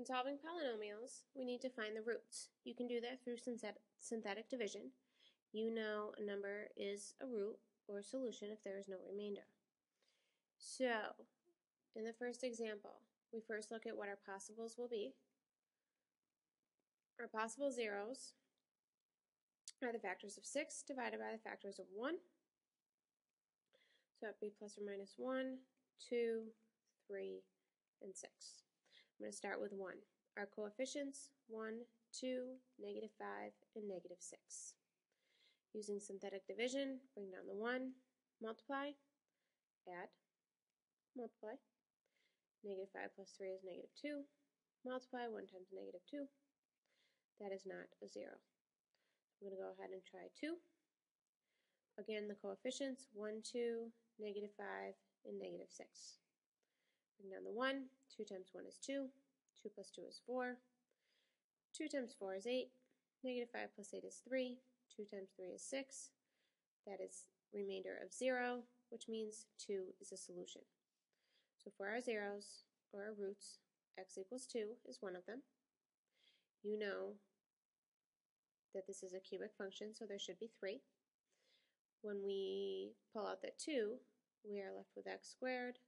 When solving polynomials, we need to find the roots. You can do that through synthetic division. You know a number is a root or a solution if there is no remainder. So, in the first example, we first look at what our possibles will be. Our possible zeros are the factors of 6 divided by the factors of 1. So that would be plus or minus 1, 2, 3, and 6. I'm going to start with 1. Our coefficients, 1, 2, negative 5, and negative 6. Using synthetic division, bring down the 1, multiply, add, multiply. Negative 5 plus 3 is negative 2. Multiply 1 times negative 2. That is not a 0. I'm going to go ahead and try 2. Again, the coefficients, 1, 2, negative 5, and negative 6. Bring down the 1. 2 times 1 is 2. 2 plus 2 is 4. 2 times 4 is 8. Negative 5 plus 8 is 3. 2 times 3 is 6. That is remainder of 0, which means 2 is a solution. So for our zeros, or our roots, x equals 2 is one of them. You know that this is a cubic function, so there should be 3. When we pull out that 2, we are left with x squared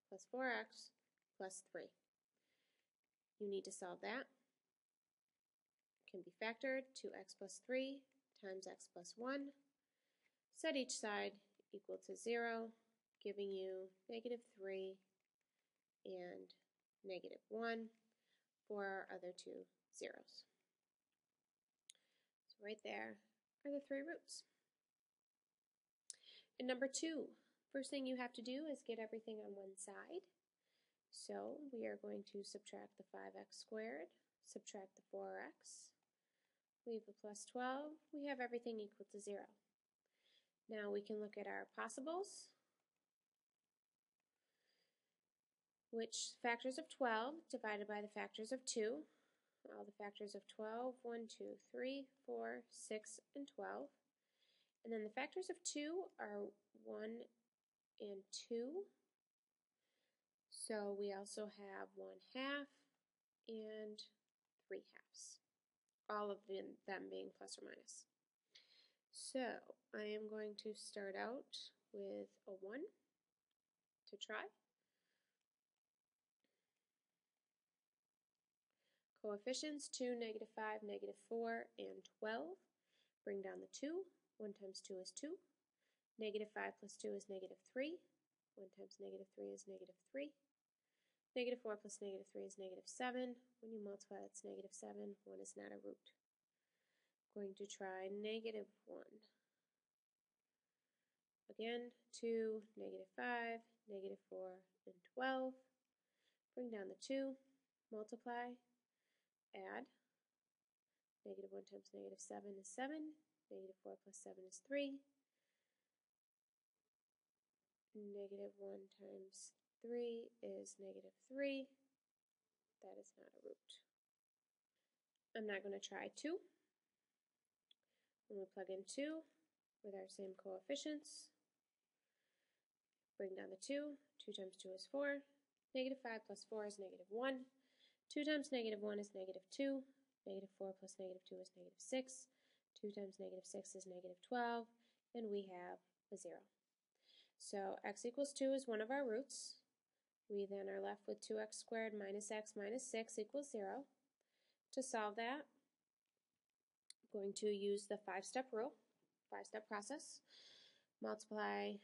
plus 4x plus 3. You need to solve that. It can be factored. 2x plus 3 times x plus 1. Set each side equal to 0, giving you negative 3 and negative 1 for our other two zeros. So right there are the 3 roots. And number 2, first thing you have to do is get everything on one side. So we are going to subtract the 5x squared, subtract the 4x, leave the plus 12. We have everything equal to 0. Now we can look at our possibles, which factors of 12 divided by the factors of 2. All the factors of 12, 1, 2, 3, 4, 6, and 12. And then the factors of 2 are 1 and 2. So we also have 1/2 and 3/2, all of them being plus or minus. So I am going to start out with a 1 to try. Coefficients 2, negative 5, negative 4, and 12. Bring down the 2. 1 times 2 is 2. Negative 5 plus 2 is negative 3. 1 times negative 3 is negative 3. Negative 4 plus negative 3 is negative 7. When you multiply, that's negative 7. 1 is not a root. Going to try negative 1. Again, 2, negative 5, negative 4, and 12. Bring down the 2. Multiply. Add. Negative 1 times negative 7 is 7. Negative 4 plus 7 is 3. Negative 1 times 3 is negative 3. That is not a root. I'm not going to try 2. When we plug in 2 with our same coefficients, bring down the 2. 2 times 2 is 4. Negative 5 plus 4 is negative 1. 2 times negative 1 is negative 2. Negative 4 plus negative 2 is negative 6. 2 times negative 6 is negative 12. And we have a 0. So x equals 2 is one of our roots. We then are left with 2x squared minus x minus 6 equals 0. To solve that, I'm going to use the 5-step rule, 5-step process. Multiply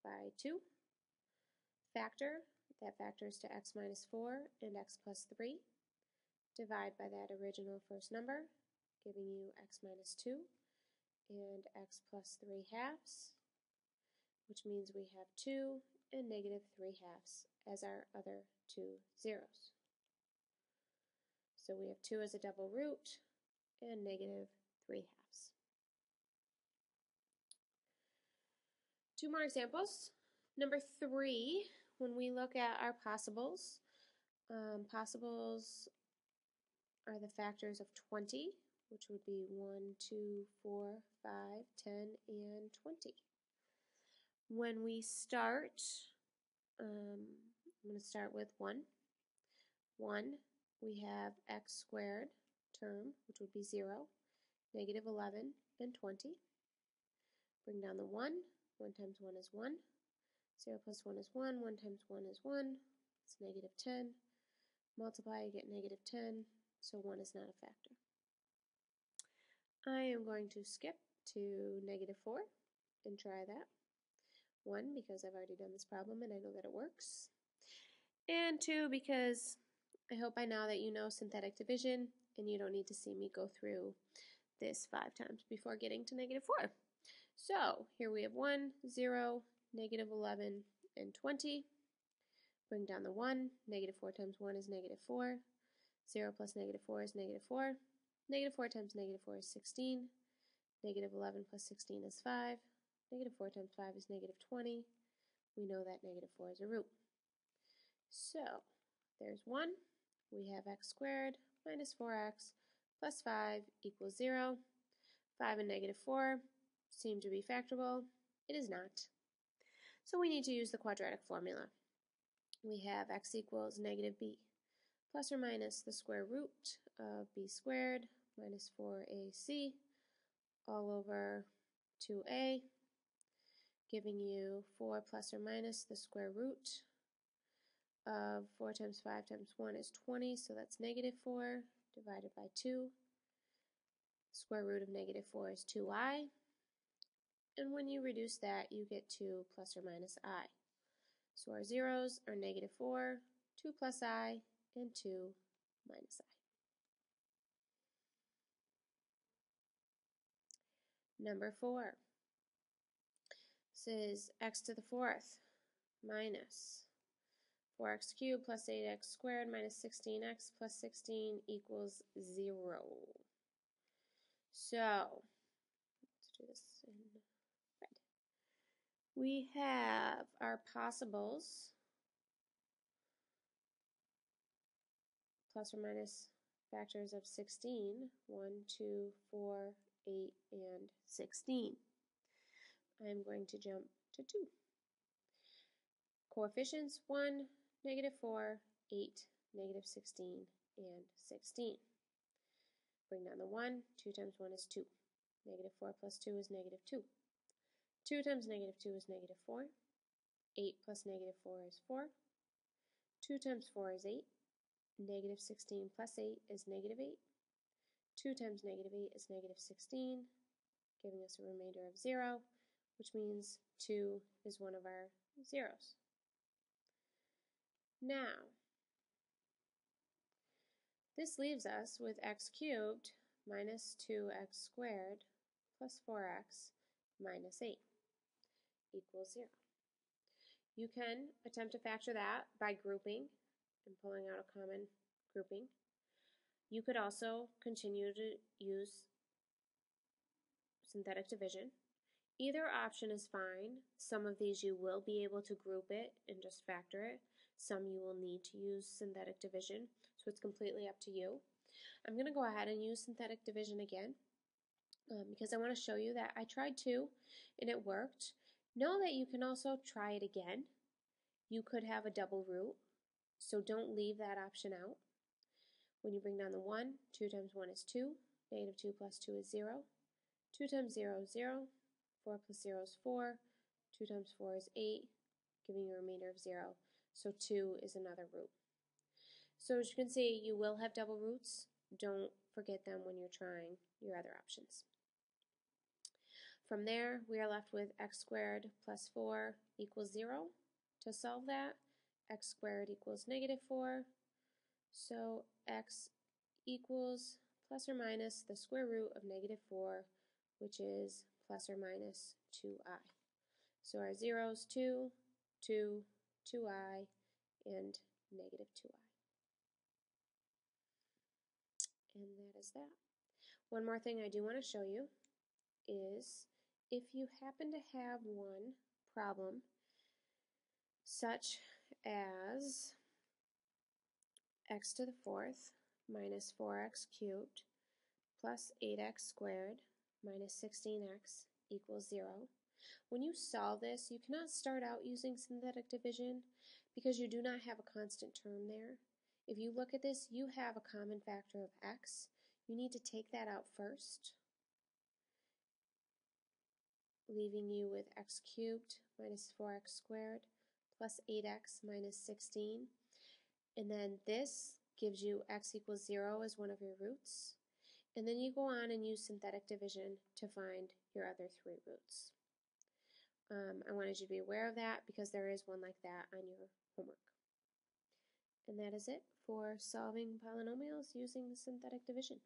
by 2. Factor, that factors to x minus 4 and x plus 3. Divide by that original first number, giving you x minus 2 and x plus 3/2, which means we have 2 and negative 3/2 as our other two zeros. So we have 2 as a double root and negative 3/2. 2 more examples. Number 3, when we look at our possibles, possibles are the factors of 20, which would be 1, 2, 4, 5, 10, and 20. When we start, I'm going to start with 1. 1 we have x squared term, which would be 0, negative 11, and 20. Bring down the 1. 1 times 1 is 1. 0 plus 1 is 1. 1 times 1 is 1. It's negative 10. Multiply, you get negative 10, so 1 is not a factor. I am going to skip to negative 4 and try that. 1, because I've already done this problem and I know that it works. And 2, because I hope by now that you know synthetic division and you don't need to see me go through this 5 times before getting to negative 4. So here we have 1, 0, negative 11, and 20. Bring down the 1. Negative 4 times 1 is negative 4. 0 plus negative 4 is negative 4. Negative 4 times negative 4 is 16. Negative 11 plus 16 is 5. Negative 4 times 5 is negative 20. We know that negative 4 is a root. So there's 1. We have x squared minus 4x plus 5 equals 0. 5 and negative 4 seem to be factorable. It is not. So we need to use the quadratic formula. We have x equals negative b plus or minus the square root of b squared minus 4ac all over 2a, giving you 4 plus or minus the square root of 4 times 5 times 1 is 20, so that's negative 4 divided by 2. Square root of negative 4 is 2i, and when you reduce that, you get 2 plus or minus I. So our zeros are negative 4, 2 plus I, and 2 minus I. Number 4. This is x to the 4th minus 4x cubed plus 8x squared minus 16x plus 16 equals 0. So, let's do this in red. We have our possibles, plus or minus factors of 16, 1, 2, 4, 8, and 16. I'm going to jump to 2. Coefficients 1, negative 4, 8, negative 16, and 16. Bring down the 1. 2 times 1 is 2. Negative 4 plus 2 is negative 2. 2 times negative 2 is negative 4. 8 plus negative 4 is 4. 2 times 4 is 8. Negative 16 plus 8 is negative 8. 2 times negative 8 is negative 16, giving us a remainder of 0, which means 2 is one of our zeros. Now, this leaves us with x cubed minus 2x squared plus 4x minus 8 equals 0. You can attempt to factor that by grouping and pulling out a common grouping. You could also continue to use synthetic division. Either option is fine. Some of these you will be able to group it and just factor it. Some you will need to use synthetic division, so it's completely up to you. I'm going to go ahead and use synthetic division again because I want to show you that I tried to and it worked. Know that you can also try it again. You could have a double root, so don't leave that option out. When you bring down the 1, 2 times 1 is 2, negative 2 plus 2 is 0, 2 times 0 is 0, 4 plus 0 is 4, 2 times 4 is 8, giving you a remainder of 0, so 2 is another root. So as you can see, you will have double roots. Don't forget them when you're trying your other options. From there, we are left with x squared plus 4 equals 0. To solve that, x squared equals negative 4, so x equals plus or minus the square root of negative 4, which is plus or minus 2i. So our zeros 2, 2, 2i, and negative 2i. And that is that. One more thing I do want to show you is if you happen to have one problem such as x to the 4th minus 4x cubed plus 8x squared minus 16x equals 0. When you solve this, you cannot start out using synthetic division because you do not have a constant term there. If you look at this, you have a common factor of x. You need to take that out first, leaving you with x cubed minus 4x squared plus 8x minus 16. And then this gives you x equals 0 as one of your roots. And then you go on and use synthetic division to find your other 3 roots. I wanted you to be aware of that because there is one like that on your homework. And that is it for solving polynomials using synthetic division.